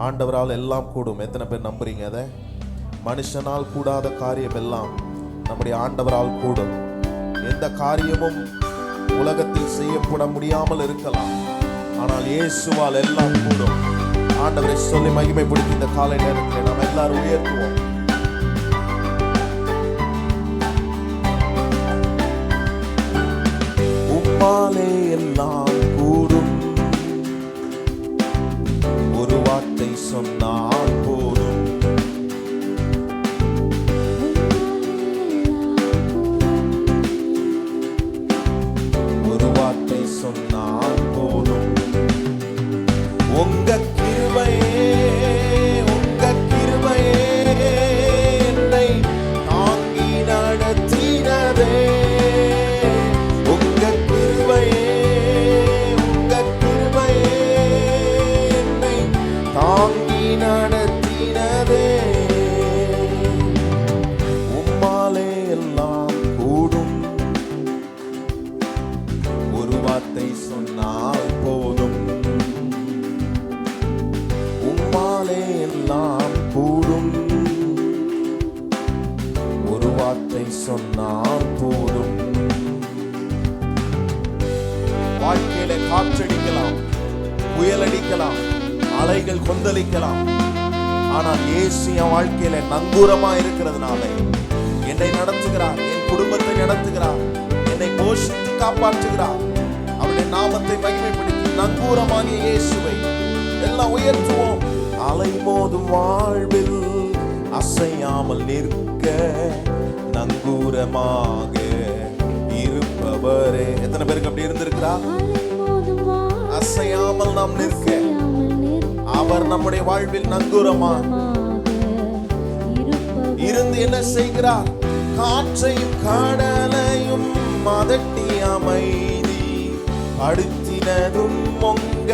ஆண்டவரால் எல்லாம் கூடும். எத்தனை பேர் நம்புறீங்க அதை? மனுஷனால் கூடாத காரியம் எல்லாம் நம்முடைய ஆண்டவரால் கூடும். எந்த காரியமும் உலகத்தில் செய்யப்பட முடியாமல் இருக்கலாம், ஆனால் இயேசுவால் எல்லாம் கூடும். ஆண்டவரை சொல்லி மகிமைப்படுத்தி இந்த காலை நேரத்தில் நாம் எல்லாரும் உயர்த்துவோம். உம்மாலே எல்லாம் கூடும், ஒரு வார்த்தை சொன்னால் போதும். ஒரு வார்த்தை சொன்னால் போதும். உங்க கிருபையே, உங்க கிருபையே என்னை தாங்கி நடத்தினதே. உங்க கிருபையே, உங்க கிருபையே என்னை தாங்கி நடத்தினதே. உம்மாலே எல்லாம் கூடும், ஒரு வார்த்தை சொன்னால் போதும். உம்மாலே எல்லாம் கூடும், ஒரு வார்த்தை சொன்னால் போதும். வாழ்க்கையில காற்றடிக்கலாம், புயல் அடிக்கலாம், அலைகள் கொந்தளிக்கலாம், ஆனால் இயேசு என் வாழ்க்கையில நங்கூரமா இருக்கிறதுனால என்னை நடத்துகிறார், என் குடும்பத்தை நடத்துகிறார், என்னை போஷித்து காப்பாற்றுகிறார். அவருடைய நாமத்தை மகிமைப்படுத்தி நங்கூரமாகிய இயேசுவை எல்லாம் உயர்த்துவோம். அலை மோதும் வாழ்வில் அசையாமல் நிற்க நங்கூரமாக இருப்பவரே. எத்தனை பேருக்கு அப்படி இருந்திருக்கிறார்? அசையாமல் நாம் நிற்க அவர் நம்முடைய வாழ்வில் நங்கூரமா இருந்து என்ன செய்கிறார்? காற்றையும் கடலையும் அதட்டி அமைதி அடுத்தினதும் உங்க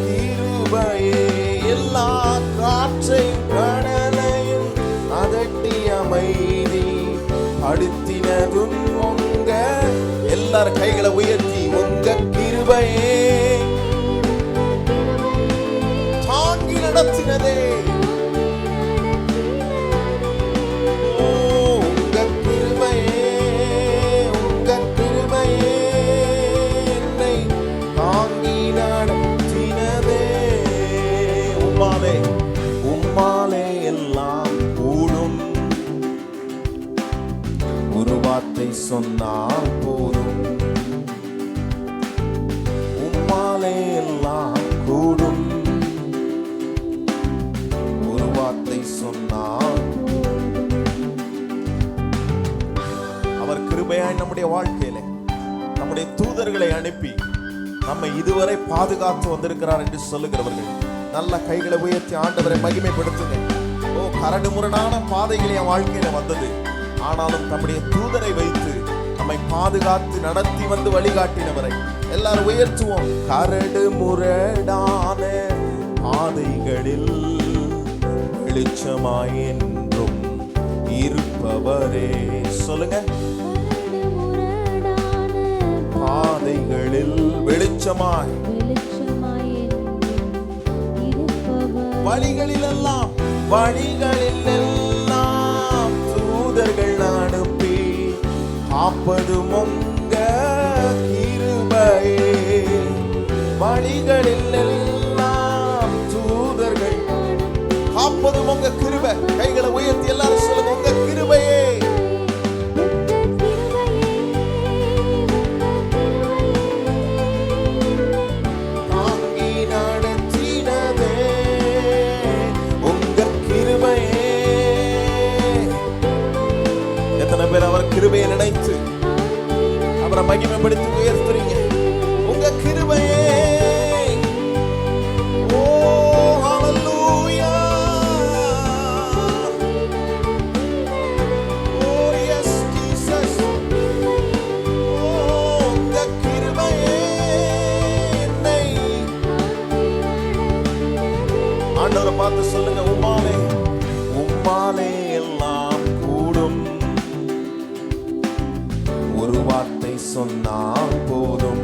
கிருபையே. எல்லா காற்றையும் கடலையும் அதட்டி அமைதி அடுத்தினதும் உங்க. எல்லாரும் கைகளை உயர்த்தி உங்க கிருபையே தாங்கி நடத்தினதே. உங்க கிருபையே, உங்க கிருபையே என்னை தாங்கி நடத்தினதே. உம்மாலே, உம்மாலே எல்லாம் கூடும், ஒரு வார்த்தை சொன்னால் போதும். உம்மாலே எல்லாம் கூடும், ஒரு வார்த்தை சொன்னால். அவர் கிருபையாய் நம்முடைய வாழ்க்கையில நம்முடைய தூதர்களை அனுப்பி நம்மை இதுவரை பாதுகாத்து வந்திருக்கிறார் என்று சொல்லுகிறவர்கள் நல்ல கைகளை உயர்த்தி ஆண்டவரை மகிமைப்படுத்துங்க. ஓ, கரடு முரடான பாதைகள் என் வாழ்க்கையில வந்தது, ஆனாலும் நம்முடைய தூதரை வைத்து நம்மை பாதுகாத்து நடத்தி வந்து வழிகாட்டினவரை எல்லாரும் உயர்த்துவோம். கரடு முரடான பாதைகளில் வெளிச்சமாய் என்றும் இருப்பவரே. சொல்லுங்க. பாதைகளில் வெளிச்சமாய், வழிகளில் எல்லாம், வழிகளில் எல்லாம் தூதர்கள் அனுப்பி காப்பதும் உங்க கிருபையே. வழிகளில் எல்லாம் தூதர்கள் காப்பதும் உங்க கிருபை. கைகளை உயர்த்தி எல்லாரும் சொல்லுங்க, உங்க கிருபையே. தாங்கி நடத்தினதே உங்க கிருபையே. எத்தனை பேர் அவர் கிருபையை நினைத்து அவரை மகிமைப்படுத்தி உயர்த்துறீங்க? உங்க கிருபையே. ஆண்டவரை பார்த்து சொல்லுங்க, உம்மாலே, உம்மாலே எல்லாம் கூடும், ஒரு வார்த்தை சொன்னால் போதும்.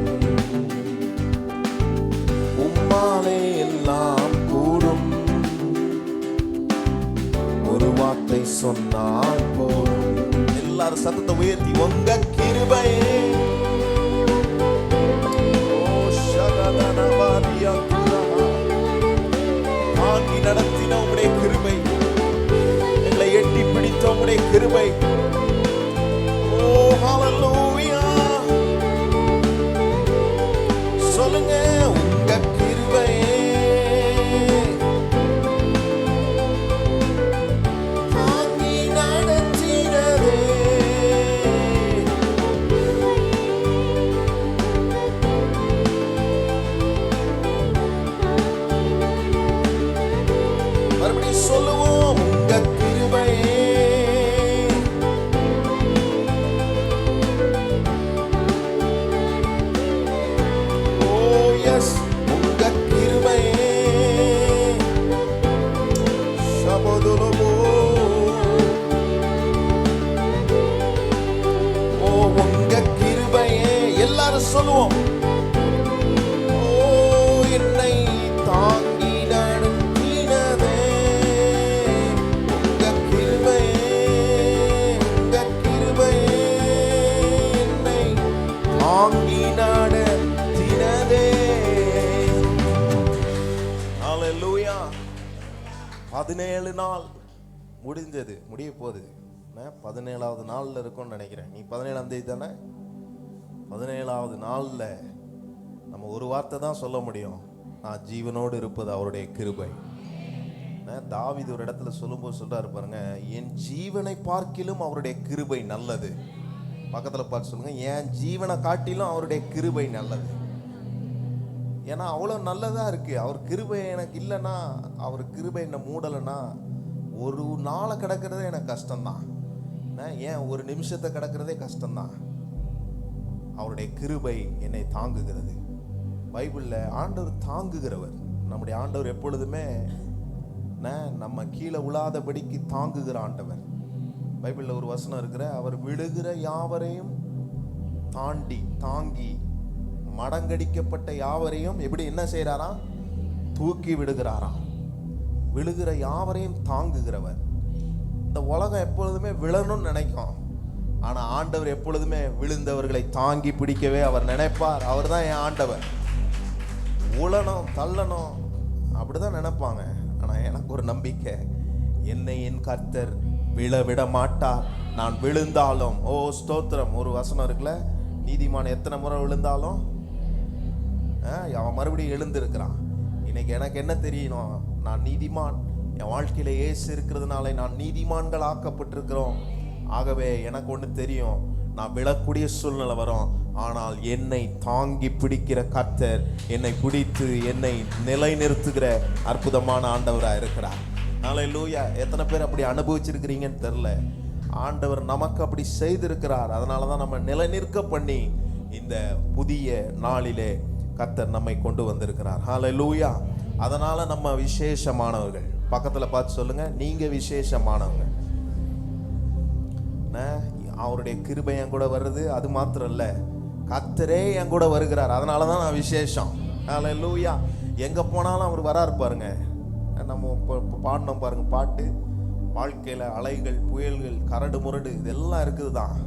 உம்மாலே எல்லாம் கூடும், சொன்னால் போதும். எல்லாரும் சத்தத்தை உயர்த்தி உங்க கிருபையே தாங்கி நடத்தின உம்முடைய கிருபை, எங்களை எட்டி பிடித்த உம்முடைய கிருபை. ஓ ஹல்லேலூயா. சொல்லுங்க உங்க கிருபையே தாங்கி நடத்தினதே. மறுபடியும் சொல்லுவோம் உங்க கிருபையே உங்க கிருபையே சபோதுலமோ. ஓ உங்க கிருபையே எல்லாரும் சொல்லுவோம். ஓ என்னை தாங்கி நடத்தினதே உங்க கிருபையே, உங்க கிருபையே என்னை தாங்கி நடத்தினதே. 17 நாள் முடிஞ்சது, முடிய போகுது. 17வது நாள்ல இருக்கும்னு நினைக்கிறேன். நீ 17ஆம் தேதி தானே? 17வது நாள்ல நம்ம ஒரு வார்த்தை தான் சொல்ல முடியும், நான் ஜீவனோடு இருப்பது அவருடைய கிருபை. தாவீது ஒரு இடத்துல சொல்லும்போது சொல்றாரு பாருங்க, என் ஜீவனை பார்க்கிலும் அவருடைய கிருபை நல்லது. பக்கத்துல பார்த்து சொல்லுங்க, என் ஜீவனை காட்டிலும் அவருடைய கிருபை நல்லது. ஏன்னா அவ்வளோ நல்லதா இருக்கு. அவர் கிருபை எனக்கு இல்லைன்னா, அவர் கிருபை என்னை மூடலைன்னா ஒரு நாளை கிடக்கிறதே எனக்கு கஷ்டம்தான். ஏன் ஒரு நிமிஷத்தை கிடக்கிறதே கஷ்டம்தான். அவருடைய கிருபை என்னை தாங்குகிறது. பைபிளில் ஆண்டவர் தாங்குகிறவர். நம்முடைய ஆண்டவர் எப்பொழுதுமே நம்ம கீழே விழாதபடிக்கு தாங்குகிற ஆண்டவர். பைபிளில் ஒரு வசனம் இருக்கிற, அவர் விழுகிற யாவரையும் தாங்கி மடங்கடிக்கப்பட்ட யாவரையும் எப்படி என்ன செய்யறாராம்? தூக்கி விடுகிறாராம். விழுகிற யாவரையும் தாங்குகிறவர். இந்த உலகம் எப்பொழுதுமே விழணும்னு நினைக்கும், ஆனா ஆண்டவர் எப்பொழுதுமே விழுந்தவர்களை தாங்கி பிடிக்கவே அவர் நினைப்பார். அவர் தான் என் ஆண்டவர். உழணும் தள்ளணும் அப்படிதான் நினைப்பாங்க. ஆனா எனக்கு ஒரு நம்பிக்கை, என்னை என் கர்த்தர் விழ மாட்டார். நான் விழுந்தாலும், ஓ ஸ்தோத்திரம். ஒரு வசனம் இருக்குல்ல, நீதிமான் எத்தனை முறை விழுந்தாலும் அவன் மறுபடியும் எழுந்திருக்கிறான். இன்னைக்கு எனக்கு என்ன தெரியணும், நான் நீதிமான். என் வாழ்க்கையில இயேசு இருக்கிறதுனால நான் நீதிமான்கள் ஆக்கப்பட்டிருக்கிறோம். ஆகவே எனக்கு ஒன்று தெரியும், நான் விழக்கூடிய சூழ்நிலை வரும், ஆனால் என்னை தாங்கி பிடிக்கிற கர்த்தர் என்னை பிடித்து என்னை நிலைநிறுத்துகிற அற்புதமான ஆண்டவராக இருக்கிறார். ஹல்லேலூயா. எத்தனை பேர் அப்படி அனுபவிச்சிருக்கிறீங்கன்னு தெரியல. ஆண்டவர் நமக்கு அப்படி செய்திருக்கிறார். அதனால தான் நம்ம நிலைநிற்க பண்ணி இந்த புதிய நாளிலே கர்த்தர் நம்மை கொண்டு வந்திருக்கிறார். ஹல்லேலூயா. அதனால நம்ம விசேஷமானவர்கள். பக்கத்துல பார்த்து சொல்லுங்க, நீங்க விசேஷமானவங்க. அவருடைய கிருபை என் கூட வருது. அது மாத்திரம் இல்ல, கர்த்தரே என் கூட வருகிறார். அதனாலதான் நான் விசேஷம். ஹல்லேலூயா. எங்க போனாலும் அவர் வராரு பாருங்க. நம்ம பாடினோம் பாருங்க பாட்டு, வாழ்க்கையில அலைகள் புயல்கள் கரடு முரடு இதெல்லாம் இருக்குது தான்,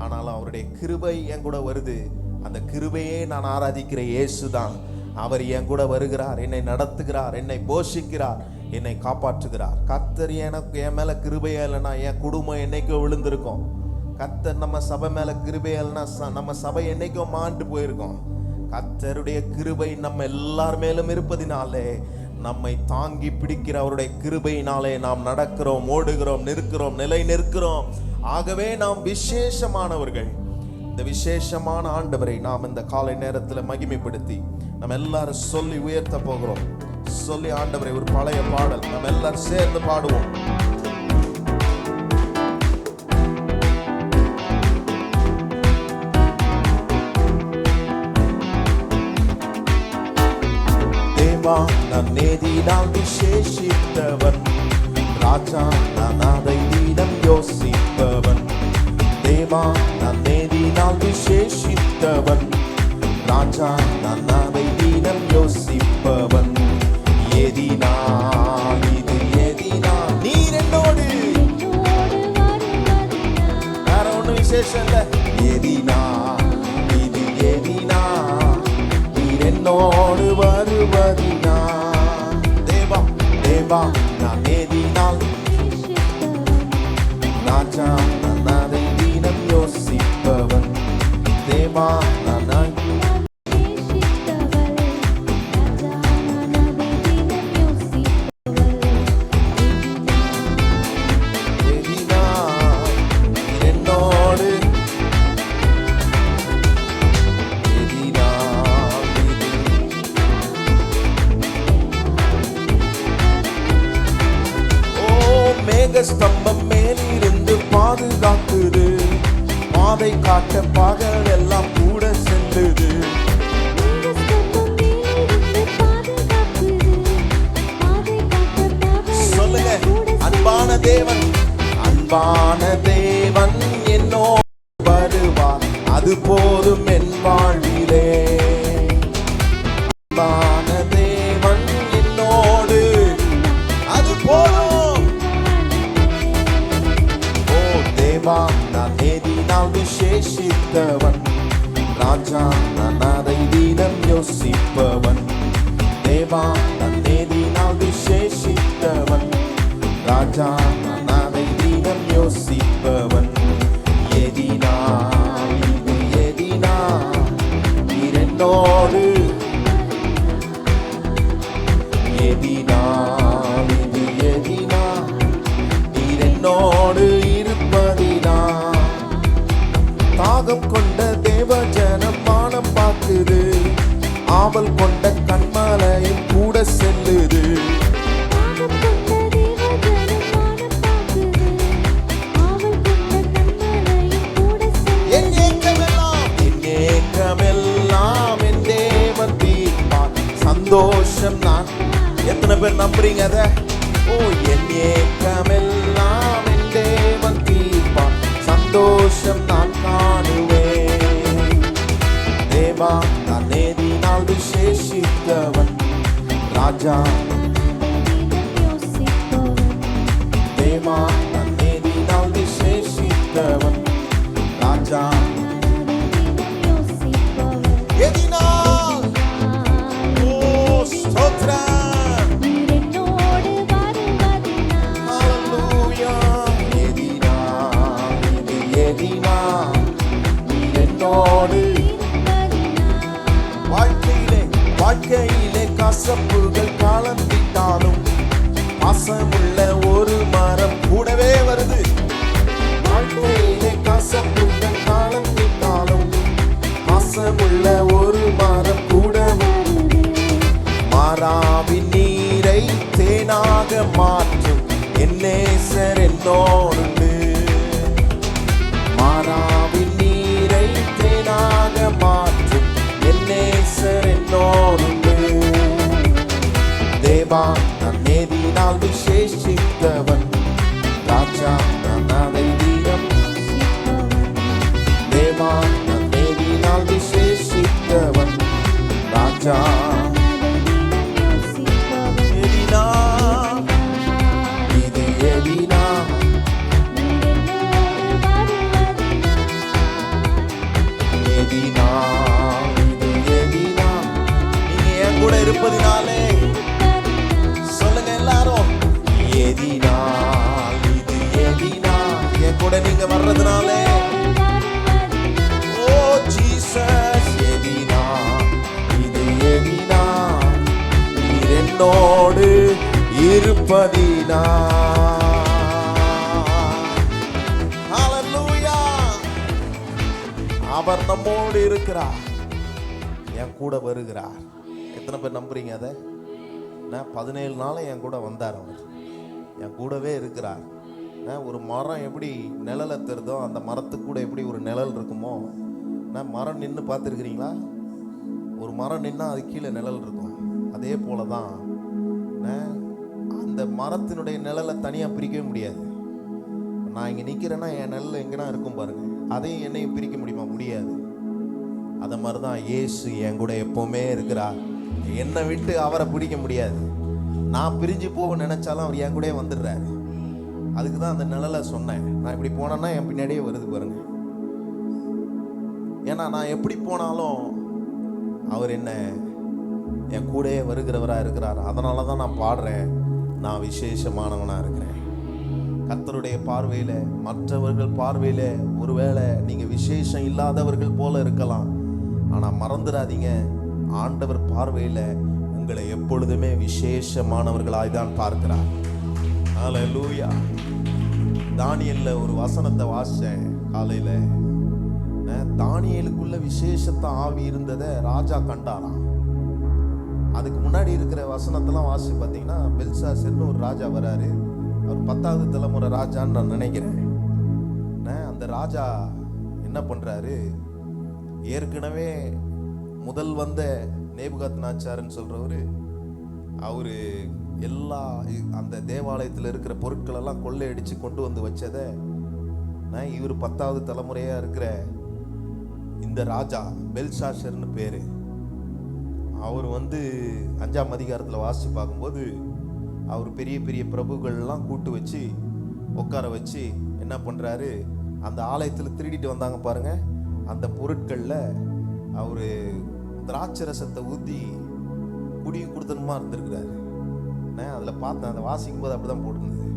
ஆனாலும் அவருடைய கிருபை என் கூட வருது. அந்த கிருபையே நான் ஆராதிக்கிற இயேசு தான். அவர் என் கூட வருகிறார், என்னை நடத்துகிறார், என்னை போஷிக்கிறார், என்னை காப்பாற்றுகிறார். கர்த்தர் எனக்கு என் மேல கிருபையா இல்லைன்னா என் குடும்பம் என்னைக்கோ விழுந்திருக்கும். கர்த்தர் நம்ம சபை மேல கிருபையா இல்லைன்னா நம்ம சபை என்னைக்கோ மாண்டு போயிருக்கோம். கர்த்தருடைய கிருபை நம்ம எல்லார் மேலும் இருப்பதினாலே நம்மை தாங்கி பிடிக்கிற அவருடைய கிருபையினாலே நாம் நடக்கிறோம், ஓடுகிறோம், நிற்கிறோம், நிலை நிற்கிறோம். ஆகவே நாம் விசேஷமானவர்கள். இந்த விசேஷமான ஆண்டவரை நாம் இந்த காலை நேரத்தில் மகிமைப்படுத்தி நம்ம எல்லாரும் சொல்லி உயர்த்த போகிறோம். சொல்லி ஆண்டவரை ஒரு பழைய பாடல் நம்ம எல்லாரும் சேர்ந்து பாடுவோம். தேவா நான் நேதினால் விசேஷித்தவன், ராஜா நான் அதை தினம் யோசிப்பவன். தேவா நான் நேதினால் விசேஷித்தவன், ராஜா நான் அதை தினம் யோசிப்பவன். எதினால் இது எதினால் நீர் என்னோடு விசேஷம் இல்ல. எதினா இது எதினா நீர் என்னோடு வருவதினா. தேவா தேவா நான் எதினால் ராஜா நான் அதை தினம் யோசிப்பவன். தேவா நான் எதினா என்னோடு எதினா மேகஸ்தம்பம் மேலிருந்து பாதுகாக்குது, பாதை காட்ட பகல் எல்லாம் கூட செல்லுது. சொல்லுங்க, அன்பான தேவன், அன்பான தேவன் என்னோடு வருவார், அது போதும் என் வாழ்விலே. அன்பான தேவன் என்னோடு, அது போதும். நான் எதினால் விசேஷித்தவன், ராஜா நான் அதை தினம் யோசிப்பவன். தேவா நான் எதினால் விசேஷித்தவன், ராஜா நான் அதை தினம் யோசிப்பவன். எதினா இது எதினா நீர் என்னோடு, எதினா இது எதினா நீர் என்னோடு இருப்பதினா. தாகம் கொண்ட தேவ ஜனம் வானம் பார்க்குது, ஆவல் கொண்ட கண்மலையும் கூட செல்லுது. என் ஏக்கமெல்லாம் என் தேவன் தீர்ப்பார், சந்தோஷம் நான். எத்தனை பேர் நம்புறீங்க அத? ஓ, என் ஏக்கமெல்லாம் என் தேவன் தீர்ப்பார், சந்தோஷம் நான் காணுவேன். தேவா நான் எதினால் விசேஷித்தவன், ராஜா தேவா நான் எதினால் விசேஷித்தவன், ராஜா எதினால். ஓ ஸ்தோத்திரம். வாழ்க்கையிலே கசப்புகள் கலந்திட்டாலும் பாசமுள்ள ஒரு மரம் கூடவே வருது. வாழ்க்கையிலே கசப்புகள் கலந்திட்டாலும் பாசமுள்ள ஒரு மரம் கூட வருது. மாறாவின் நீரை தேனாக மாற்றும் என் நேசர் என்னோடு. மாறாவின் நீரை தேனாக மாற்றும் என் நேசர் என்னோடு. தேவா நான் எதினால் விசேஷித்தவன், ராஜா நான் அதை தினம். தேவா நான் எதினால் விசேஷித்தவன், ராஜா எதினா இது எதினா எதினா இது எதினா. நீங்க என் கூட இருப்பதினாலே சொல்லுங்க எல்லாரும், எதினா இது எதினா. என் கூட நீங்க வர்றதுனாலே, ஓ ஜீசஸ் எதினா இது எதினா நீர் என்னோடு இருப்பதினா. ஹல்லேலூயா. அவர் நம்மோடு இருக்கிறார், என் கூட வருகிறார். எத்தனை பேர் நம்புறீங்க அதை? 17 நாள் என் கூட வந்தார், அவர் என் கூடவே இருக்கிறார். ஒரு மரம் எப்படி நிழலை தருதோ, அந்த மரத்துக்கு கூட எப்படி ஒரு நிழல் இருக்குமோ. மரம் நின்று பார்த்துருக்கிறீங்களா? ஒரு மரம் நின்னா அது கீழே நிழல் இருக்கும். அதே போல தான் அந்த மரத்தினுடைய நிழலை தனியாக பிரிக்கவே முடியாது. நான் இங்கே நிற்கிறேன்னா என் நிழல் எங்கன்னா இருக்கும் பாருங்க, அதையும் என்னையும் பிரிக்க முடியுமா? முடியாது. அதை மாதிரி தான் இயேசு என் கூட எப்போவுமே இருக்கிறார். என்னை விட்டு அவரை பிடிக்க முடியாது. நான் பிரிஞ்சு போக நினைச்சாலும் அவர் என் கூடயே வந்துடுறாரு. அதுக்கு தான் அந்த நிழலை சொன்னேன். நான் இப்படி போனேன்னா என் பின்னாடியே வருது பாருங்க. ஏன்னா நான் எப்படி போனாலும் அவர் என்ன என் கூடயே வருகிறவரா இருக்கிறார். அதனால தான் நான் பாடுறேன், நான் விசேஷமானவனா இருக்கிறேன். கர்த்தருடைய பார்வையில, மற்றவர்கள் பார்வையில ஒருவேளை நீங்க விசேஷம் இல்லாதவர்கள் போல இருக்கலாம். ஆனா மறந்துடாதீங்க, ஆண்டவர் பார்வையில உங்களை எப்பொழுதுமே விசேஷமானவர்களாய் தான் பார்க்கிறார். ஹல்லேலூயா. தானியேல்ல ஒரு வசனத்தை வாசிச்சேன் காலையில. தானியேலுக்குள்ள விசேஷத்த ஆவி இருந்ததை ராஜா கண்டாராம். அதுக்கு முன்னாடி இருக்கிற வசனத்தெல்லாம் வாசி பார்த்தீங்கன்னா, பெல்சாசர்னு ஒரு ராஜா வராரு. அவர் 10வது தலைமுறை ராஜான்னு நான் நினைக்கிறேன். அந்த ராஜா என்ன பண்றாரு, ஏற்கனவே முதல் வந்த நேபுகாத்நேச்சார்னு சொல்றவரு, அவரு எல்லா அந்த தேவாலயத்தில் இருக்கிற பொருட்கள் எல்லாம் கொள்ளையடிச்சு கொண்டு வந்து வச்சதை இவர் 10வது தலைமுறையா இருக்கிற இந்த ராஜா பெல்சாசர்னு பேரு, அவர் 5ஆம் அதிகாரத்தில் வாசிச்சு பார்க்கும்போது, அவர் பெரிய பெரிய பிரபுகள்லாம் கூட்டு வச்சு உட்கார வச்சு என்ன பண்றாரு, அந்த ஆலயத்தில் திருடிட்டு வந்தாங்க பாருங்க, அந்த பொருட்கள்ல அவரு திராட்சரசத்தை ஊத்தி குடியும் கொடுத்தனுமா இருந்திருக்கிறாரு. அதுல பார்த்தேன், அதை வாசிக்கும் போது அப்படிதான் போட்டிருந்தது.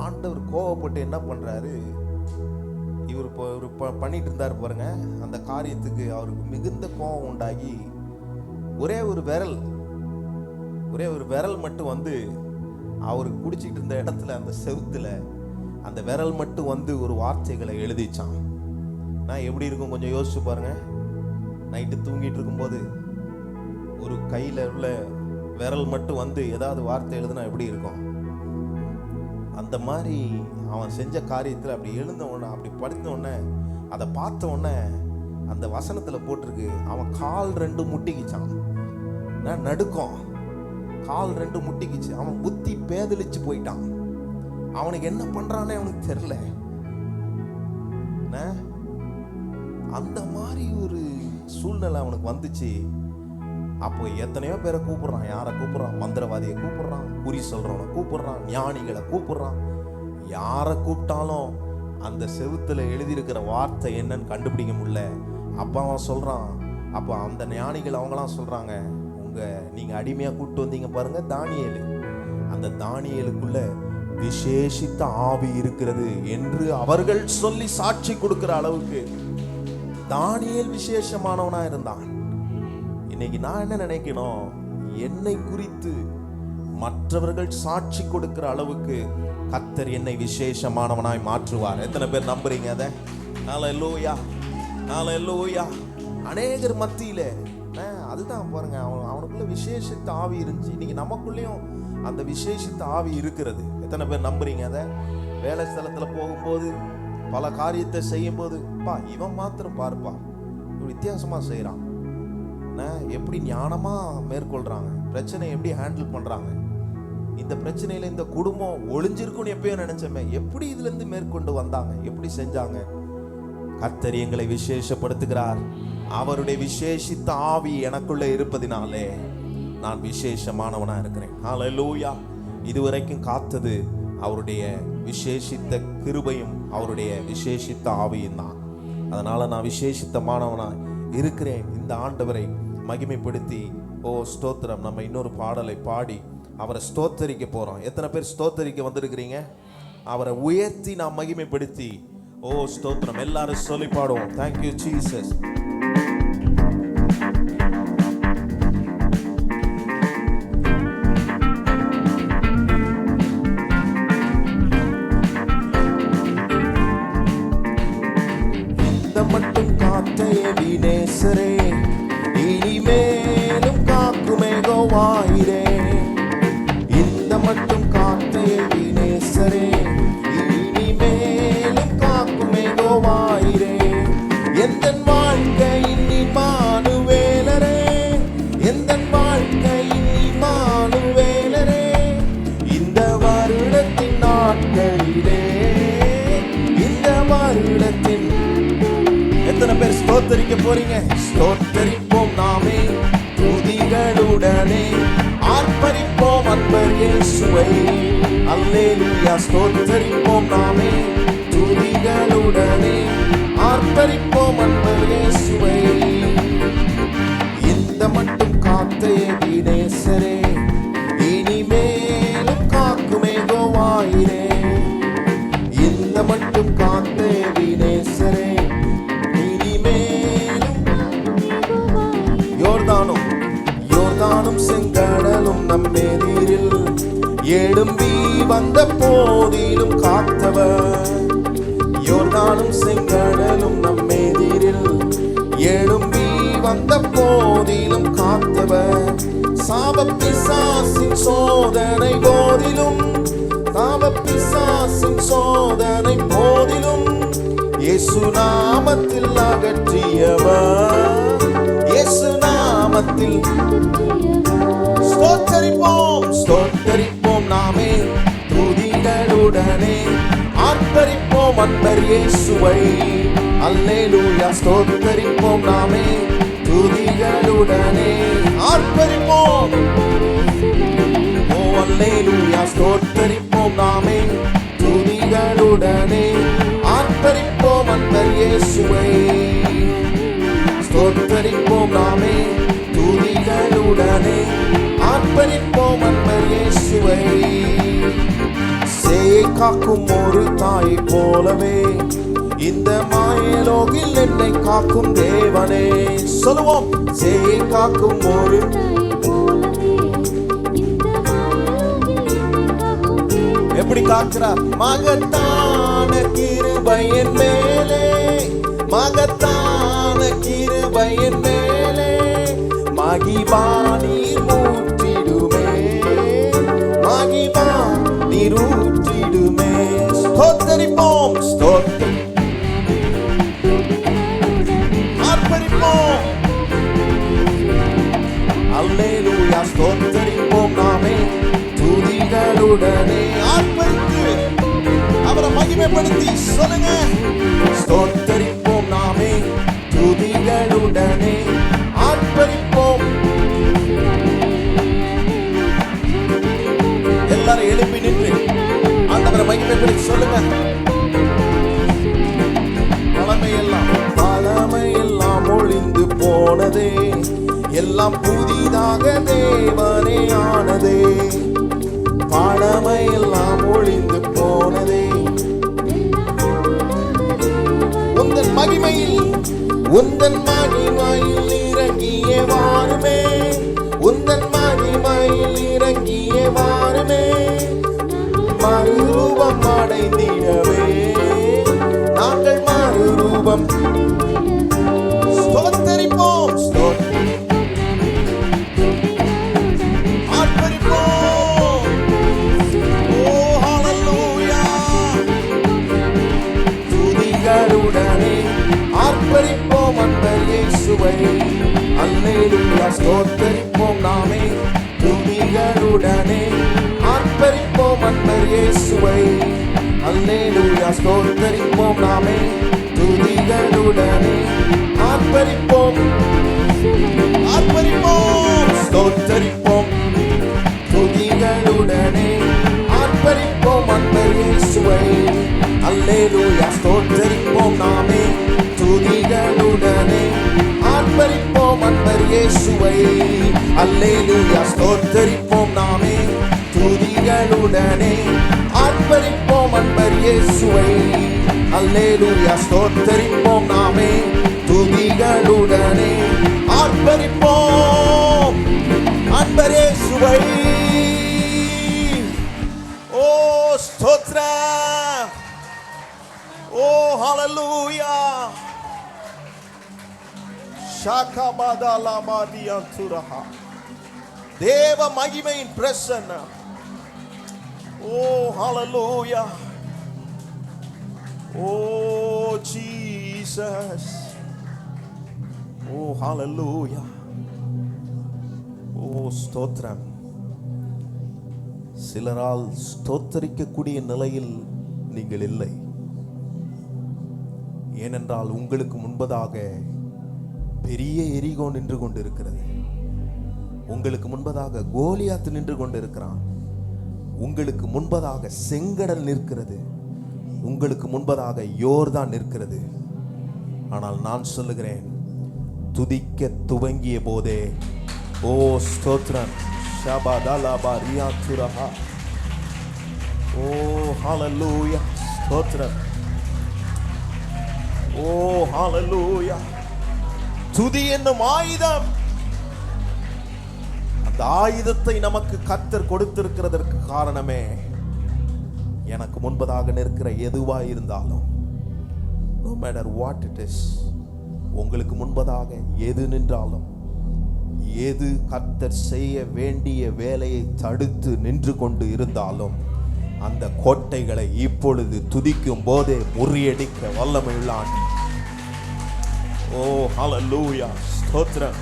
ஆண்டவர் கோவப்பட்டு என்ன பண்றாரு, இவர் பண்ணிட்டு இருந்தாரு பாருங்க, அந்த காரியத்துக்கு அவருக்கு மிகுந்த கோபம் உண்டாகி ஒரே ஒரு விரல் மட்டும் அவருக்கு குடிச்சிட்டு இருந்த இடத்துல, அந்த செவுத்துல அந்த விரல் மட்டும் ஒரு வார்த்தைகளை எழுதிச்சான். நான் எப்படி இருக்கும் கொஞ்சம் யோசிச்சு பாருங்க. நைட்டு தூங்கிட்டு இருக்கும்போது ஒரு கையில உள்ள விரல் மட்டும் ஏதாவது வார்த்தை எழுதுனா எப்படி இருக்கும்? அந்த மாதிரி அவன் செஞ்ச காரியத்தில் அப்படி எழுந்த உடனே, அப்படி படித்த உடனே, அதை பார்த்த உடனே அந்த வசனத்துல போட்டிருக்கு, அவன் கால் 2 முட்டிக்கிச்சான். நடுக்கம், கால் 2 முட்டிக்கிச்சு. அவன் புத்தி பேதலிச்சு போயிட்டான். அவனுக்கு என்ன பண்றானே அவனுக்கு தெரியல. அந்த மாதிரி ஒரு சூழ்நிலை அவனுக்கு வந்துச்சு. அப்போ எத்தனையோ பேரை கூப்பிடுறான். யாரை கூப்பிடுறான்? மந்திரவாதியை கூப்பிடுறான், குறி சொல்றவனை கூப்பிடுறான், ஞானிகளை கூப்பிடுறான். யாரை கூப்பிட்டாலும் அந்த செவுத்துல எழுதியிருக்கிற வார்த்தை என்னன்னு கண்டுபிடிக்க முடியல. அப்ப அவன் சொல்றான், அப்போ அந்த ஞானிகள் அவங்களாம் சொல்றாங்க, நீங்க அடிமையா கூப்பிட்டு வந்தீங்க பாருங்க தானியேலு, அந்த தானியேலுக்குள்ள விசேஷித்த ஆவி இருக்கிறது என்று அவர்கள் சொல்லி சாட்சி கொடுக்கிற அளவுக்கு தானியேல் விசேஷமானவனா இருந்தான். இன்னைக்கு நான் என்ன நினைக்கணும், என்னை குறித்து மற்றவர்கள் சாட்சி கொடுக்கிற அளவுக்கு கர்த்தர் என்னை விசேஷமானவனாய் மாற்றுவார். எத்தனை பேர் நம்புறீங்க அதை? ஹல்லேலூயா, ஹல்லேலூயா. அநேகர் மத்தியில அதுதான் பாருங்க, அவனுக்குள்ள விசேஷித்த ஆவி இருந்துச்சு. இன்னைக்கு நமக்குள்ளேயும் அந்த விசேஷித்த ஆவி இருக்கிறது. எத்தனை பேர் நம்புறீங்க அதை? வேலை ஸ்தலத்துல போகும்போது, பல காரியத்தை செய்யும் போது, இவன் மாத்திரம் பார்ப்பா வித்தியாசமா செய்யறான், எப்படி ஞானமா மேற்கொள்றாங்க, பிரச்சனை எப்படி ஹேண்டில் பண்றாங்க, இந்த பிரச்சனையில இந்த குடும்பம் ஒளிஞ்சிருக்கும்னு எப்பயோ நினைச்சமே, எப்படி இதுல இருந்து மேற்கொண்டு வந்தாங்க, எப்படி செஞ்சாங்க. கர்த்தர் எங்களை விசேஷப்படுத்துகிறார். அவருடைய விசேஷித்த ஆவி எனக்குள்ள இருப்பதினாலே நான் விசேஷமானவனா இருக்கிறேன். ஹல்லேலூயா. இதுவரைக்கும் காத்தது அவருடைய விசேஷித்த கிருபையும் அவருடைய விசேஷித்த ஆவியும் தான். அதனால நான் விசேஷித்தமானவனா இருக்கிறேன். இந்த ஆண்டவரை மகிமைப்படுத்தி, ஸ்தோத்திரம். நம்ம இன்னொரு பாடலை பாடி அவரை ஸ்தோத்தரிக்க போறோம். எத்தனை பேர் ஸ்தோத்தரிக்க வந்திருக்கிறீங்க? அவரை உயர்த்தி நாம் மகிமைப்படுத்தி, ஸ்தோத்திரம். எல்லாரும் சொல்லி பாடுவோம். Thank you Jesus. மட்டும் காத்த எபினேசரே, இனிமேலும் காக்குமே கோவாயிரே. இந்த மட்டும் காத்த எபினேசரே, இனிமேலும் காக்குமே கோவாயிரே. எந்த வாழ்க்கையின் இம்மானுவேலரே, எந்த வாழ்க்கையின் இம்மானுவேலரே. இந்த வருடத்தின் நாட்களிலே, இந்த வருடத்தின் எத்தனை பேர் ஸ்தோத்தரிக்க போறீங்க? ஸ்தோத்தரிப்போம் நாமே துதிகளுடனே, ஆர்ப்பரிப்போம் அன்பர் இயேசுவை. அல்லேலூயா. ஸ்தோத்தரிப்போம் நாமே துதிகளுடனே, ஆர்ப்பரிப்போம் அன்பர் இயேசுவை. இந்த மட்டும் காத்த எபினேசரே, இனிமேலும் காக்குமே கோவாயிரே. இந்த மட்டும் காத்த எபினேசரே, இனிமேலும் யோர்தானும் செங்கடலும் நம்மெதிரில் எழும்பி வந்த போதிலும் காத்தவர். யோர்தானும் செங்கடலும் நம்மெதிரில் எழும்பி வந்த போதிலும் காத்தவர். சாப பிசாசின் சோதனை போதிலும், சாப பிசாசின் சோதனை போதிலும் இயேசு நாமத்தில் அகற்றியவர். இயேசு நாமத்தில் ஸ்தோத்தரிப்போம், ஸ்தோத்தரிப்போம் நாமே துதிகளுடனே. ஆர்ப்பரிப்போம் அன்பர் இயேசுவை. அல்லேலூயா. ஸ்தோத்தரிப்போம் நாமே துதிகளுடனே. ஆர்ப்பரிப்போம். ஓ அல்லேலூயா. ஸ்தோத்தரிப்போம் நாமே துதிகளுடனே. ஆர்ப்பரிப்போம் அன்பர் இயேசுவை. ஸ்தோத்தரிப்போம் நாமே துதிகளுடனே. ஆர்ப்பரிப்போம் அன்பர் இயேசுவை. சேயை காக்கும் ஒரு தாயை போலவே இந்த மாயலோகில் என்னை காக்கும் தேவனே. சொல்லுவோம். சேயை காக்கும் ஒரு எப்படி காக்கிறார்? மகத்தான கிருபை என் மேலே, மகத்தான கிருபை என் மேலே மகிமா நீர் ஊற்றிடுமே, மகிமா நீர் ஊற்றிடுமே. ஸ்தோத்தரிப்போம், ஆர்ப்பரிப்போம். அல்லேலூயா. ஸ்தோத்தரிப்போம் நாமே துதிகளுடனே. ஆர்ப்பரித்து அவரை மகிமைப்படுத்தி சொல்லுங்க. ஸ்தோத்தரிப்போம் நாமே துதிகளுடனே. ஆர்ப்பரிப்போம். எல்லாரும் எழுப்பி நின்று ஆண்டவரை மகிமைப்படுத்தி சொல்லுங்க. பழமையெல்லாம் ஒழிந்து போனதே, எல்லாம் புதிதாக தேவனே ஆனதே. பழமையெல்லாம் ஒழிந்து போனதே, உந்தன் மகிமையில் இறங்கியே வாருமே, உந்தன் மகிமையில் இறங்கியே வாருமே. மறுரூபம் அடைந்திடவே நாங்கள் மறுரூபம். ஸ்தோத்தரிப்போம், ஆர்ப்பரிப்போம். ஓ ஹல்லேலூயா. துதிகளுடனே ஆர்ப்பரிப்போம் அன்பர் இயேசுவை. அல்லேலூயா. ஸ்தோத்தரிப்போம் நாமே துதிகளுடனே. ஆர்ப்பரிப்போம் அன்பர் இயேசுவை. அல்லேலூயா. ஸ்தோத்தரிப்போம் நாமே துதிகளுடனே. ஆர்ப்பரிப்போம், ஆர்ப்பரிப்போம். ஸ்தோத்தரிப்போம் துதிகளுடனே. ஆர்ப்பரிப்போம் அன்பர் இயேசுவை. அல்லேலூயா. ஸ்தோத்தரிப்போம் நாமே துதிகளுடனே. ஆர்ப்பரிப்போம் அன்பர் இயேசுவை. அல்லேலூயா. ஸ்தோத்தரிப்போம் நாமே துதிகளுடனே. ஆர்ப்பரிப்போம் அன்பர் இயேசுவை. அல்லேலூயா. ஸ்தோத்தரிப்போம் நாமே துதிகளுடனே. ஆர்ப்பரிப்போம் அன்பர் இயேசுவை. ஓ ஸ்தோத்திரம். ஓ ஹல்லேலூயா. ஷாகபாதலமாதியந்துரஹா. தேவ மகிமையின் பிரசன்னம். ஓ ஹல்லேலூயா. ஓ ஜீசஸ். ஓ ஹல்லேலூயா. ஓ ஸ்தோத்திரம். சிலரால் ஸ்தோத்தரிக்கக்கூடிய நிலையில் நீங்கள் இல்லை. ஏனென்றால் உங்களுக்கு முன்பதாக பெரிய எரிகோ நின்று கொண்டிருக்கிறது. உங்களுக்கு முன்பதாக கோலியாத் நின்று கொண்டிருக்கிறான். உங்களுக்கு முன்பதாக செங்கடல் நிற்கிறது. உங்களுக்கு முன்பதாக யோர்தான் நிற்கிறது. ஆனால் நான் சொல்லுகிறேன், துதிக்க துவங்கிய போதே, ஓ ஸ்தோத்திரம், ஷபதலபா ரியாத்துரஹா, ஓ ஹalleluya, ஸ்தோத்திரம், ஓ ஹalleluya. துதி என்னும் ஆயுதம், அந்த ஆயுதத்தை நமக்கு கர்த்தர் கொடுத்திருக்கிறதற்கு காரணமே, எனக்கு முன்பதாக நிற்கிற எதுவா இருந்தாலும், no matter what it is, உங்களுக்கு முன்பதாக எது நின்றாலும், எது கர்த்தர் செய்ய வேண்டிய வேலையை தடுத்து நின்று கொண்டு இருந்தாலும், அந்த கோட்டைகளை இப்பொழுது துதிக்கும் போதே முறியடிக்க வல்லமையுள்ள ஆண்டு. ஓ ஹalleluya, ஸ்தோத்திரம்.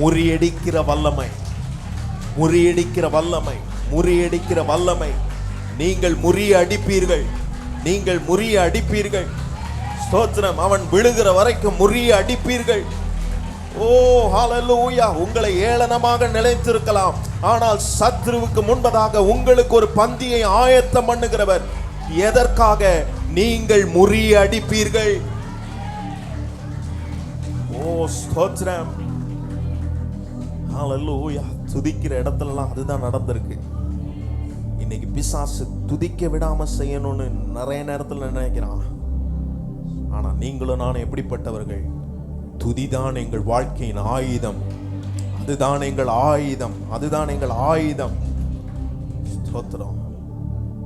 முறியடிக்கிற வல்லமை, முறியடிக்கிற வல்லமை, முறியடிக்கிற வல்லமை. நீங்கள் முறிய அடிப்பீர்கள், நீங்கள் முறிய அடிப்பீர்கள். ஸ்தோத்திரம். அவன் விழுகிற வரைக்கும் முறிய அடிப்பீர்கள். ஓ ஹalleluya. உங்களை ஏளனமாக நிலைத்திருக்கலாம், ஆனால் சத்ருவுக்கு முன்பதாக உங்களுக்கு ஒரு பந்தியை ஆயத்தம் பண்ணுகிறவர். எதற்காக? நீங்கள் முறிய அடிப்பீர்கள். ஓ ஸ்தோத்திரம், ஹalleluya. துதிக்கிற இடத்துலலாம் அதுதான் நடந்திருக்கு. இன்னைக்கு பிசாசு துதிக்க விடாம செய்யணும்னு நிறைய நேரத்தில் நினைக்கிறான். ஆனா நீங்களும் நானும் எப்படிப்பட்டவர்கள்? துதிதான் எங்கள் வாழ்க்கையின் ஆயுதம். அதுதான் எங்கள் ஆயுதம், அதுதான் எங்கள் ஆயுதம். ஸ்தோத்திரம்.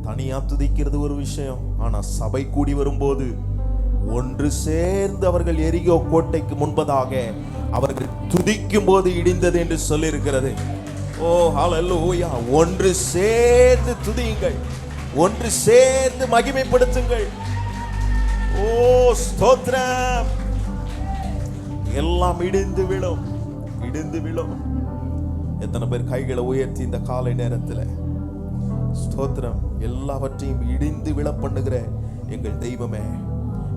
தனியா துதிக்கிறது ஒரு விஷயம், ஆனா சபை கூடி வரும்போது ஒன்று சேர்ந்து அவர்கள் எரிகோ கோட்டைக்கு முன்பதாக அவர்கள் துதிக்கும் போது இடிந்தது என்று சொல்லி இருக்கிறது. ஓ ஹalleluya. ஒன்று சேர்ந்து துதியுங்கள், ஒன்று சேர்ந்து மகிமைப்படுத்துங்கள். ஓ ஸ்தோத்திரம். எல்லாம் இடிந்து விழும், இடிந்து விழும். எத்தனை பேர் கைகளை உயர்த்தி இந்த காலை நேரத்தில் ஸ்தோத்திரம், எல்லாவற்றையும் இடிந்து விழ பண்ணுகிற எங்கள் தெய்வமே,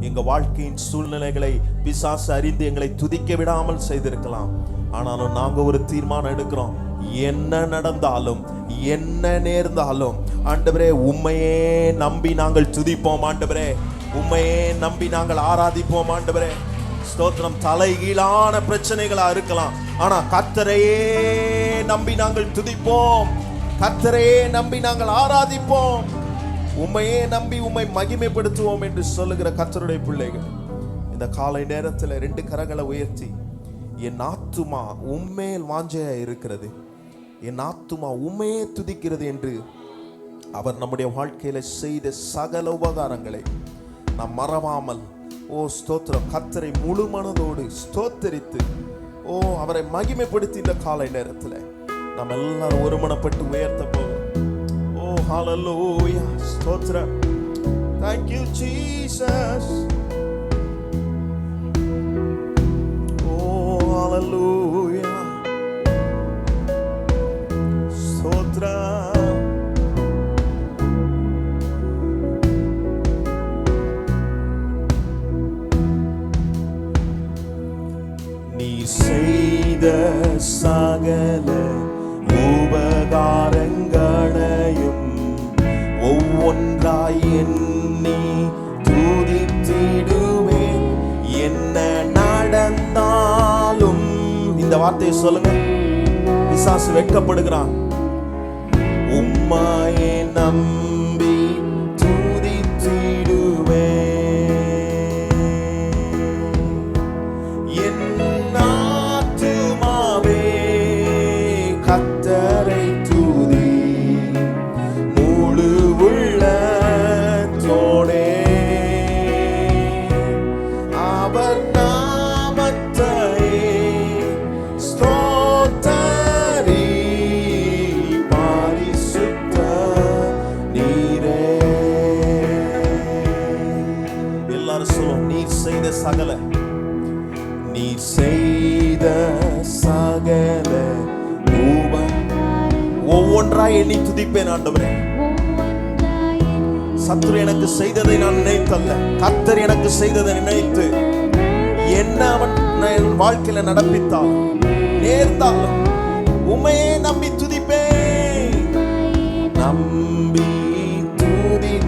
எங்க வாழ்க்கையின் சூழ்நிலைகளை பிசாசு அறிந்து எங்களை துதிக்க விடாமல் செய்திருக்கலாம். ஆனாலும் நாங்க ஒரு தீர்மானம் எடுக்கிறோம், என்ன நடந்தாலும் என்ன நேர்ந்தாலும் ஆண்டவரே உம்மையே நம்பி நாங்கள் துதிப்போம். ஆண்டவரே உம்மையே நம்பி நாங்கள் ஆராதிப்போம். ஆண்டவரே ஸ்தோத்திரம். தலைகீழான பிரச்சனைகளா இருக்கலாம், ஆனா கர்த்தரையே நம்பி நாங்கள் துதிப்போம், கர்த்தரையே நம்பி நாங்கள் ஆராதிப்போம், உம்மையே நம்பி உம்மை மகிமைப்படுத்துவோம் என்று சொல்லுகிற கர்த்தருடைய பிள்ளைகள் இந்த காலை நேரத்தில் 2 கரங்களை உயர்த்தி, என் ஆத்துமா உம்மேல் வாஞ்சையா இருக்கிறது, என் ஆத்துமா உம்மையே துதிக்கிறது என்று அவர் நம்முடைய வாழ்க்கையில செய்த சகல உபகாரங்களை நாம் மறவாமல், ஓ ஸ்தோத்திரம், கர்த்தரை முழு மனதோடு ஸ்தோத்தரித்து, ஓ அவரை மகிமைப்படுத்தி இந்த காலை நேரத்தில் நாம் எல்லாரும் ஒருமனப்பட்டு உயர்த்த போகிறோம். ஓ ஹalleluya, ஸ்தோத்திரம். Thank you Jesus. Oh hallelujah, ஸ்தோத்திரம். நீ செய்த சகல உபகாரங்களையும் ஒவ்வொன்றாய் எண்ணி துதித்திடுவேன். என்ன நடந்தாலும், இந்த வார்த்தையை சொல்லுங்க. பிசாசு வெட்கப்படுகிறான். உம்மையே நம்பி துதித்திடுவேன். கர்த்தரை துதி முழு உள்ளத்தோடே, அவர் நாமத்தை ஸ்தோத்தரி, பரிசுத்த நீரே. எல்லாரும் சொல்லுவோம், நீர் செய்த சகல, நீர் செய்த சகல ஒவ்வொன்றாய் எண்ணி துதிப்பேன். ஆண்டவரே, சத்துரு எனக்கு செய்ததை நான் நினைத்தல்ல, கர்த்தர் எனக்கு செய்ததை நினைத்து என்ன அவன் என் வாழ்க்கையில நடப்பித்தால் நேர்ந்தாலும் உம்மையே நம்பி துதிப்பேன், நம்பி துதித்திடுவேன்.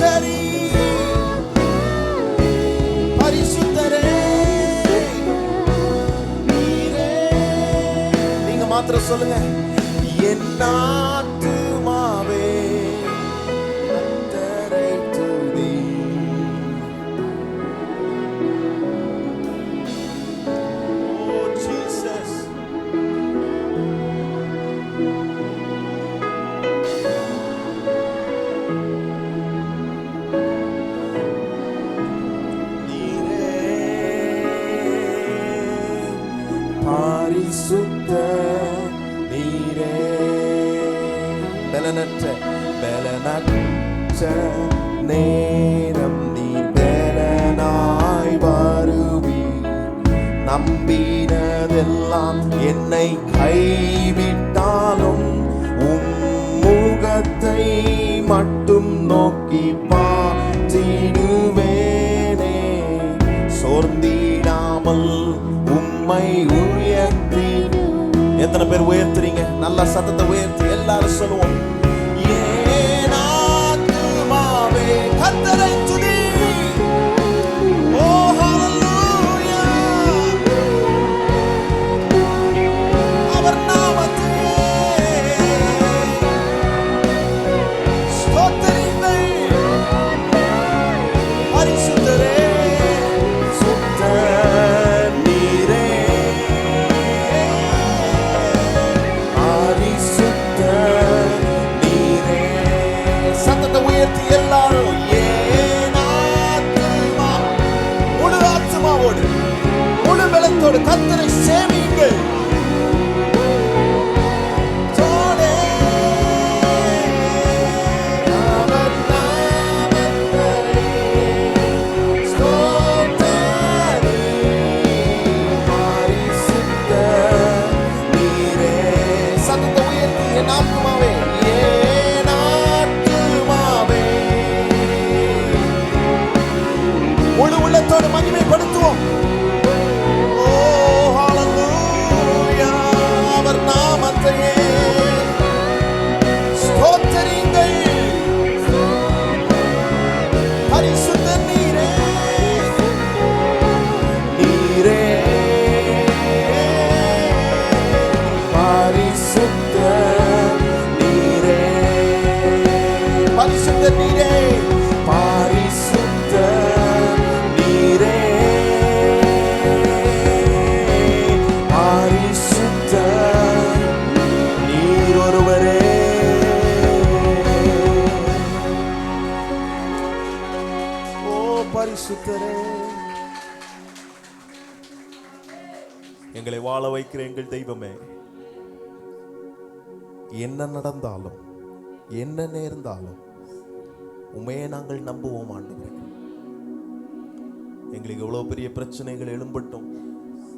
கர்த்தரே பரிசுத்தரே நீரே. நீங்க மாத்திரம் சொல்லுங்க, என் ஆத்துமாவே கர்த்தரை துதி. Oh Jesus. பரிசுத்த நீரே. பலனற்ற நேரம் நீர் பலனாய் வருவி. நம்பினதெல்லாம் என்னை கைவிட்டாலும் முகத்தை மட்டும் நோக்கி பார்த்திடுவேனே. சோர்ந்திடாமல் உம்மை உயர்த்தி. எத்தனை பேர் உயர்த்துறீங்க? நல்ல சத்தத்தை உயர்த்தி எல்லாரும் சொல்லுவோம், என் ஆத்துமாவே கர்த்தரை துதி. ஓ ஹalleluya. அவர் நாமத்தையே ஸ்தோத்திரிங்கள். பரிசுத்தரே சுத்த நீரே. பரிசுத்த நீரே. சத்தத்தை உயர்த்தி எல்லாரும், என் ஆத்துமா முழு ஆத்துமாவோடு முழு பலத்தோடு கர்த்தரை சேவியுங்கள். தோடே அவர் நாமத்தை ஸ்தோத்திரி. பரிசுத்த நீரே. சத்தத்தை உயர்த்தி, என் ஆத்துமாவே என் ஆத்துமாவே முழு உள்ளத்தோடு மகிமைப்படுத்துவோம். ஓ ஹalleluya. அவர் நாமத்தையே ஸ்தோத்திரிங்கள். பரிசுத்த நீரே. நீரே பரிசுத்த நீரே. பரிசுத்த நீரே. பரிசுத்த நீரே. பரிசுத்த நீர் ஒருவரே. ஓ பரிசுத்தரே. எங்களை வாழ வைக்கிற எங்கள் தெய்வமே, என்ன நடந்தாலும் என்ன நேர்ந்தாலும் உண்மையை நாங்கள் நம்புவோம் ஆண்டவரே. எங்களுக்கு எவ்வளவு பெரிய பிரச்சனைகள் எழும்பட்டும்,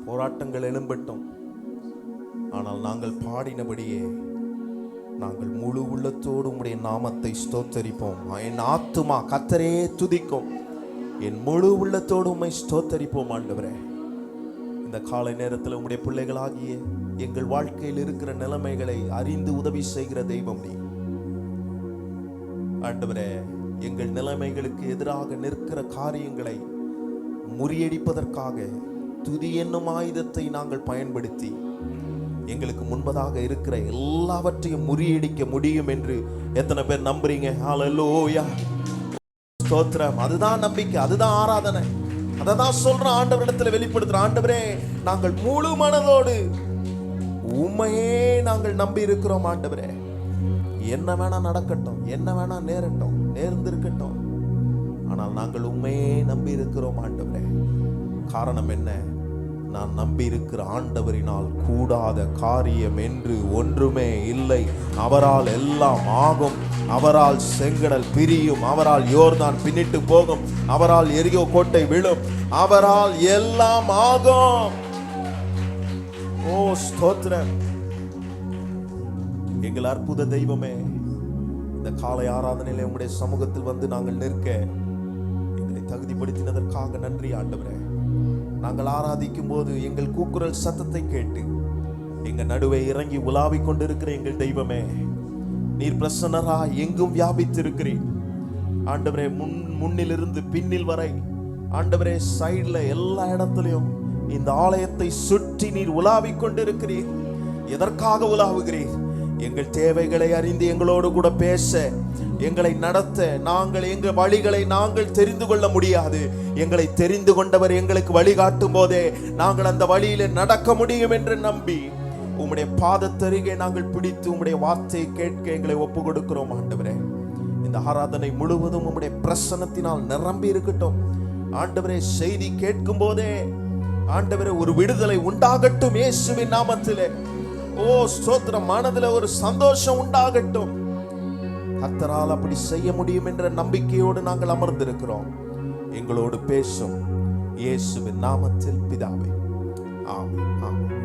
போராட்டங்கள் எழும்பட்டும், ஆனால் நாங்கள் பாடினபடியே நாங்கள் முழு உள்ளத்தோடு உம்முடைய நாமத்தை ஸ்தோத்தரிப்போம். என் ஆத்துமா கர்த்தரே துதிக்கும். என் முழு உள்ளத்தோடு உம்மை ஸ்தோத்தரிப்போம் ஆண்டவரே. இந்த காலை நேரத்தில் உம்முடைய பிள்ளைகளாகிய எங்கள் வாழ்க்கையில் இருக்கிற நிலைமைகளை அறிந்து உதவி செய்கிற தெய்வம் நீ ஆண்டவரே. எங்கள் நிலைமைகளுக்கு எதிராக நிற்கிற காரியங்களை முறியடிப்பதற்காக துதி என்னும் ஆயுதத்தை நாங்கள் பயன்படுத்தி எங்களுக்கு முன்பதாக இருக்கிற எல்லாவற்றையும் முறியடிக்க முடியும் என்று எத்தனை பேர் நம்புறீங்க? ஹalleluya. ஸ்தோத்திரம். அதுதான் நம்பிக்கை, அதுதான் ஆராதனை. அததான் சொல்ற ஆண்டவரிடத்தில் வெளிப்படுத்துற, ஆண்டவரே நாங்கள் முழு மனதோடு உம்மையே நாங்கள் நம்பி இருக்கிறோம் ஆண்டவரே. என்ன வேணா நடக்கட்டும், என்ன வேணா நேர்ந்திருக்கட்டும், ஆனால் நாங்கள் உம்மையே நம்பி இருக்கிறோம் ஆண்டவரே. காரணம் என்ன? நான் நம்பி இருக்கிற ஆண்டவரினால் கூடாத காரியம் என்று ஒன்றுமே இல்லை. அவரால் எல்லாம் ஆகும். அவரால் செங்கடல் பிரியும். அவரால் யோர்தான் பின்னிட்டு போகும். அவரால் எரிகோ கோட்டை விழும். அவரால் எல்லாம் ஆகும். ஓ ஸ்தோத்திரம். எங்கள் அற்புத தெய்வமே, இந்த காலை ஆராதனையிலே உம்முடைய சமூகத்தில் வந்து நாங்கள் நிற்க எங்களை தகுதிப்படுத்தினதற்காக நன்றி ஆண்டவரே. நாங்கள் ஆராதிக்கும் போது எங்கள் கூக்குரல் சத்தத்தை கேட்டு எங்கள் நடுவே இறங்கி உலாவிக் கொண்டிருக்கிற எங்கள் தெய்வமே, நீர் பிரசன்னராய் எங்கும் வியாபித்திருக்கிறீர். ஆண்டவரே, முன்னிலிருந்து பின்னில் வரை ஆண்டவரே, சைடுல எல்லா இடத்துலயும் இந்த ஆலயத்தை சுற்றி நீர் உலாவிக் கொண்டிருக்கிறீர். எதற்காக உலாவுகிறீர்? எங்கள் தேவைகளை அறிந்து எங்களோடு கூட பேச, எங்களை நடத்த. நாங்கள் எங்கள் வழிகளை நாங்கள் தெரிந்து கொள்ள முடியாது. எங்களை தெரிந்து கொண்டவர் எங்களுக்கு வழிகாட்டும் போதே நாங்கள் அந்த வழியில நடக்க முடியும் என்று நம்பி உம்முடைய பாதத்தருகே நாங்கள் பிடித்து உம்முடைய வார்த்தையை கேட்க எங்களை ஒப்பு கொடுக்கிறோம். ஆண்டவரே, இந்த ஆராதனை முழுவதும் உம்முடைய பிரசன்னத்தினால் நிரம்பி இருக்கட்டும். ஆண்டவரே, செய்தி கேட்கும் போதே ஆண்டவரே ஒரு விடுதலை உண்டாகட்டும் இயேசுவின் நாமத்திலே. ஓ ஸ்தோத்திரம், மனதில் ஒரு சந்தோஷம் உண்டாகட்டும். கர்த்தரால் அப்படி செய்ய முடியும் என்ற நம்பிக்கையோடு நாங்கள் அமர்ந்திருக்கிறோம். எங்களோடு பேசும் இயேசுவின் நாமத்தில் பிதாவே, ஆமென்.